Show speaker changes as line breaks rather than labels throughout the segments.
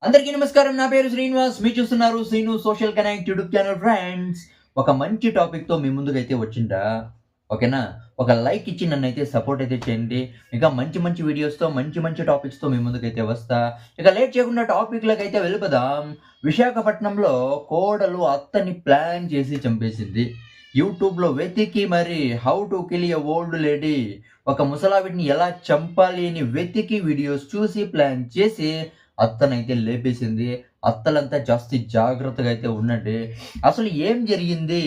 అందరికీ నమస్కారం. నా పేరు శ్రీనివాస్. మీరు చూస్తున్నారు Srinu social connect YouTube channel. Friends, ఒక మంచి టాపిక్‌తో మీ ముందుకైతే వచ్చిండా. ఓకేనా? ఒక లైక్ ఇచ్చి నన్నైతే సపోర్ట్ అయితే చేయండి. ఇంకా మంచి మంచి వీడియోస్‌తో మంచి మంచి టాపిక్స్‌తో మీ ముందుకైతే వస్తా. ఇక లేట్ చేయకుండా టాపిక్‌లోకైతే వెళ్ళిపోదాం. విశాఖపట్నంలో కోడలు అత్తని ప్లాన్ చేసి చంపేసింది. యూట్యూబ్‌లో వెతికి మరి how to kill a old lady, ఒక ముసలావిడిని ఎలా చంపాలి అని వెతికి వీడియోస్ చూసి ప్లాన్ చేసి అత్తనైతే లేపేసింది. అత్తలంతా జాస్తి జాగ్రత్తగా అయితే ఉండండి. అసలు ఏం జరిగింది?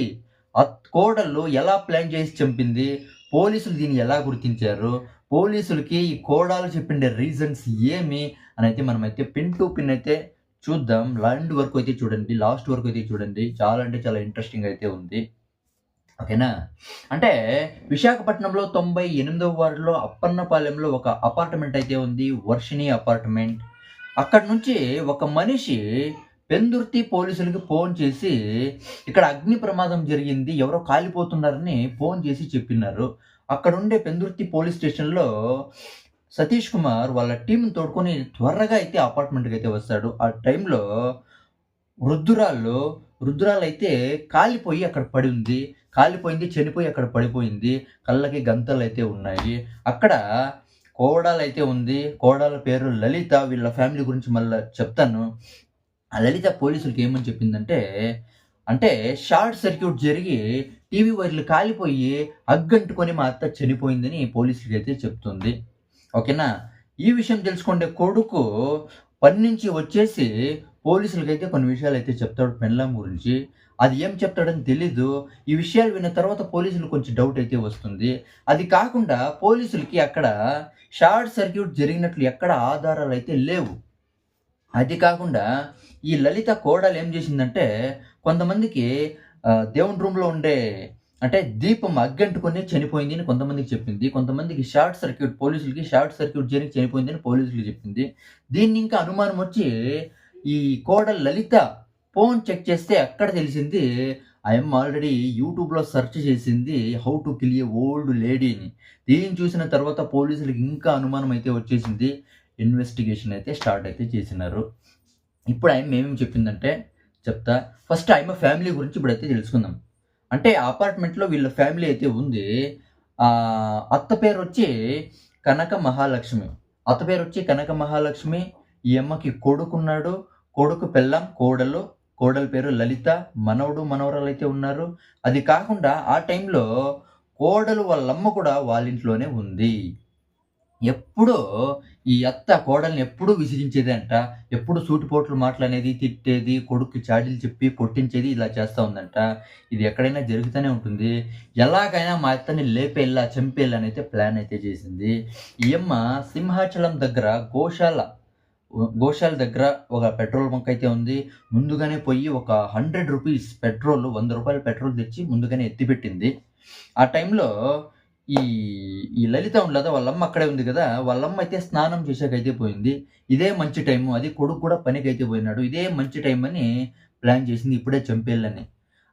కోడళ్ళు ఎలా ప్లాన్ చేసి చంపింది? పోలీసులు దీన్ని ఎలా గుర్తించారు? పోలీసులకి ఈ కోడలు చెప్పిండే రీజన్స్ ఏమి అనైతే మనమైతే పిన్ టు పిన్ అయితే చూద్దాం. ఎండ్ వరకు అయితే చూడండి. లాస్ట్ వరకు అయితే చూడండి. చాలా అంటే చాలా ఇంట్రెస్టింగ్ అయితే ఉంది. ఓకేనా? అంటే విశాఖపట్నంలో 98వ వార్డులో అప్పన్నపాలెంలో ఒక అపార్ట్మెంట్ అయితే ఉంది. వర్షిణి అపార్ట్మెంట్. అక్కడి నుంచి ఒక మనిషి పెందుర్తి పోలీసులకి ఫోన్ చేసి, ఇక్కడ అగ్ని ప్రమాదం జరిగింది, ఎవరో కాలిపోతున్నారని ఫోన్ చేసి చెప్పినారు. అక్కడుండే పెందుర్తి పోలీస్ స్టేషన్‌లో సతీష్ కుమార్ వాళ్ళ టీమ్‌ని తోడుకొని త్వరగా అయితే అపార్ట్మెంట్‌కైతే వస్తాడు. ఆ టైంలో వృద్ధురాలు, వృద్ధురాలైతే కాలిపోయి అక్కడ పడి ఉంది. కాలిపోయింది, చనిపోయి అక్కడ పడిపోయింది. కళ్ళకి గంతలైతే ఉన్నాయి. అక్కడ కోడలైతే ఉంది. కోడల పేరు లలిత. వీళ్ళ ఫ్యామిలీ గురించి మళ్ళా చెప్తాను. ఆ లలిత పోలీసులకి ఏమని చెప్పిందంటే, అంటే షార్ట్ సర్క్యూట్ జరిగి టీవీ వైర్లు కాలిపోయి అగ్గంటుకొని మా అత్త చనిపోయిందని పోలీసులకైతే చెప్తుంది. ఓకేనా? ఈ విషయం తెలుసుకుంటే కొడుకు పని నుంచి వచ్చేసి పోలీసులకైతే కొన్ని విషయాలైతే చెప్తాడు పెండ్లాం గురించి. అది ఏం చెప్తాడని తెలీదు. ఈ విషయాలు విన్న తర్వాత పోలీసులకు కొంచెం డౌట్ అయితే వస్తుంది. అది కాకుండా పోలీసులకి అక్కడ షార్ట్ సర్క్యూట్ జరిగినట్లు ఎక్కడ ఆధారాలైతే లేవు. అది కాకుండా ఈ లలిత కోడలు ఏం చేసిందంటే, కొంతమందికి దేవుని రూమ్‌లో ఉండే అంటే దీపం అగ్గంటుకొని చనిపోయింది అని కొంతమందికి చెప్పింది. కొంతమందికి పోలీసులకి షార్ట్ సర్క్యూట్ జరిగి చనిపోయిందని పోలీసులకి చెప్పింది. దీన్ని ఇంకా అనుమానం వచ్చి ఈ కోడలు లలిత ఫోన్ చెక్ చేస్తే అక్కడ తెలిసింది, ఆ యమ్మ ఆల్రెడీ యూట్యూబ్‌లో సెర్చ్ చేసింది how to kill a old lady అని. దీన్ని చూసిన తర్వాత పోలీసులకి ఇంకా అనుమానం అయితే వచ్చేసింది. ఇన్వెస్టిగేషన్ అయితే స్టార్ట్ అయితే చేసినారు. ఇప్పుడు ఆయమ్మ ఏమేమి చెప్పిందంటే చెప్తా. ఫస్ట్ ఆయమ్మ ఫ్యామిలీ గురించి ఇప్పుడైతే తెలుసుకుందాం. అంటే ఆ అపార్ట్మెంట్‌లో వీళ్ళ ఫ్యామిలీ అయితే ఉంది. అత్త పేరొచ్చి కనక మహాలక్ష్మి. అత్త పేరొచ్చి కనక మహాలక్ష్మి. ఈ అమ్మకి కొడుకున్నాడు. కొడుకు పెళ్ళాం, కోడలు. కోడల పేరు లలిత. మనవడు, మనవరాలైతే ఉన్నారు. అది కాకుండా ఆ టైంలో కోడలు వాళ్ళమ్మ కూడా వాళ్ళింట్లోనే ఉంది. ఎప్పుడూ ఈ అత్త కోడల్ని ఎప్పుడూ విసిగించేదంట. ఎప్పుడు సూటిపోట్లు మాటలనేది, తిట్టేది, కొడుక్కి చాడీలు చెప్పి కొట్టించేది ఇలా చేస్తా ఉందంట. ఇది ఎక్కడైనా జరుగుతూనే ఉంటుంది. ఎలాగైనా మా అత్తని లేపేయాలా, చంపేయాలా అనైతే ప్లాన్ అయితే చేసింది. ఈ యమ్మ సింహాచలం దగ్గర గోశాల దగ్గర ఒక పెట్రోల్ బంక్ అయితే ఉంది. ముందుగానే పోయి ఒక రూ. 100 పెట్రోల్, రూ. 100 పెట్రోల్ తెచ్చి ముందుగానే ఎత్తిపెట్టింది. ఆ టైంలో ఈ ఈ లలిత ఉండదా వాళ్ళమ్మ అక్కడే ఉంది గదా! వాళ్ళమ్మ అయితే స్నానం చేసేకైతే పోయింది. ఇదే మంచి టైము. అది కొడుకు కూడా పనికైతే పోయినాడు. ఇదే మంచి టైం అని ప్లాన్ చేసింది. ఇప్పుడే చంపేయాలని.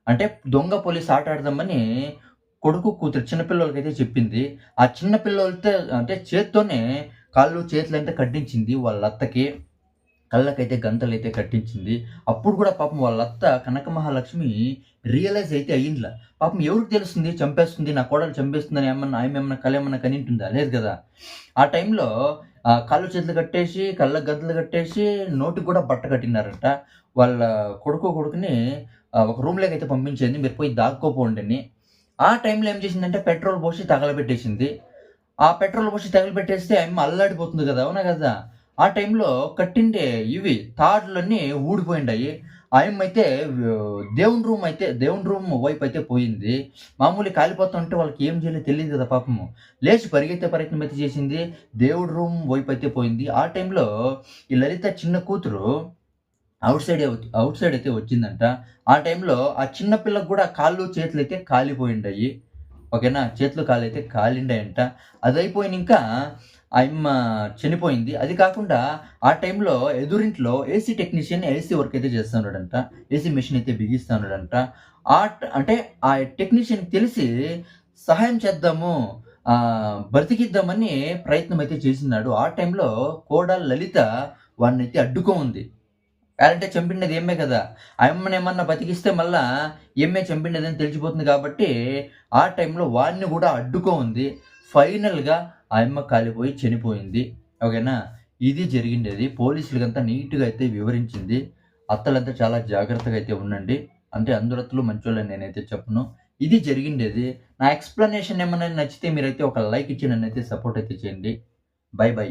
అంటే దొంగ పోలీస్ ఆట ఆడదామని కొడుకు, కూతురు చిన్న పిల్లోలకైతే చెప్పింది. ఆ చిన్న పిల్లోలతో అంటే చేత్తోనే కాళ్ళు, చేతులంతా కట్టించింది వాళ్ళ అత్తకి. కళ్ళకైతే గంతలైతే కట్టించింది. అప్పుడు కూడా పాపం వాళ్ళత్త కనక మహాలక్ష్మి రియలైజ్ అయితే అయ్యిండ్ల. పాపం ఎవరికి తెలుస్తుంది చంపేస్తుంది, నా కోడలు చంపేస్తుందని ఆమెమన్నా కలేమన్నా కనింటుందా? లేదు గదా! ఆ టైంలో కాళ్ళు చేతులు కట్టేసి, కళ్ళకి గంతలు కట్టేసి, నోటికి కూడా బట్ట కట్టినారంట. వాళ్ళ కొడుకుని ఒక రూమ్‌లోకైతే పంపించింది. మీరు పోయి దాక్కోపోండని. ఆ టైంలో ఏం చేసిందంటే పెట్రోల్ పోసి తగలబెట్టేసింది. ఆ పెట్రోల్ పోసి తగలబెట్టేస్తే ఆయమ్మ అల్లాడిపోతుంది గదా! అవునా గదా! ఆ టైంలో కట్టిండే తాడులన్నీ ఊడిపోయిండాయి. ఆయమ్మయితే దేవుని రూమ్ వైపయితే పోయింది. మామూలుగా కాలిపోతుంటే వాళ్ళకి ఏం చేయాలో తెలీదు గదా పాపము. లేచి పరిగెత్తే ప్రయత్నం అయితే చేసింది. దేవుడి రూమ్ వైపయితే పోయింది. ఆ టైంలో ఈ లలిత చిన్న కూతురు ఔట్ సైడ్ అయితే వచ్చిందంట. ఆ టైంలో ఆ చిన్న పిల్లకి గూడా కాళ్ళు, చేతులయితే కాలిపోయుండాయి. ఓకేనా? చేతులు, కాళ్ళైతే కాలిండాయంట. అదయిపోయినంక ఆయమ్మ చనిపోయింది. అది కాకుండా ఆ టైంలో ఎదురింట్లో ఏసీ టెక్నీషియన్ ఏసీ వర్క్ అయితే చేస్తా ఉన్నాడంట. ఏసీ మెషిన్ అయితే బిగిస్తా ఉన్నాడంట. అంటే ఆ టెక్నీషియన్‌కి తెలిసి సహాయం చేద్దాము, బ్రతికిద్దామని ప్రయత్నం అయితే చేసినాడు. ఆ టైంలో కోడలు లలిత వాడినైతే అడ్డుకోనుంది. యాలంటే చంపిండేది ఈమె కదా! ఆ యమ్మనేమన్నా బతికిస్తే మళ్ళా ఈమె చంపిండేదని తెలిసిపోతుంది కాబట్టి, ఆ టైంలో వాడిని గూడా అడ్డుకోంది. ఫైనల్‌గా ఆ యమ్మ కాలిపోయి చనిపోయింది. ఓకేనా? ఇది జరిగిండేది. పోలీసులకంతా నీట్‌గా అయితే వివరించింది. అత్తలంతా చాలా జాగ్రత్తగా అయితే ఉండండి. అంటే అందరూ అత్తలు మంచోళ్ళని నేనైతే చెప్పను. ఇది జరిగిండేది. నా ఎక్స్‌ప్లనేషన్ ఏమన్నా నచ్చితే మీరైతే ఒక లైక్ ఇచ్చి నన్నైతే సపోర్ట్ అయితే చేయండి. By by.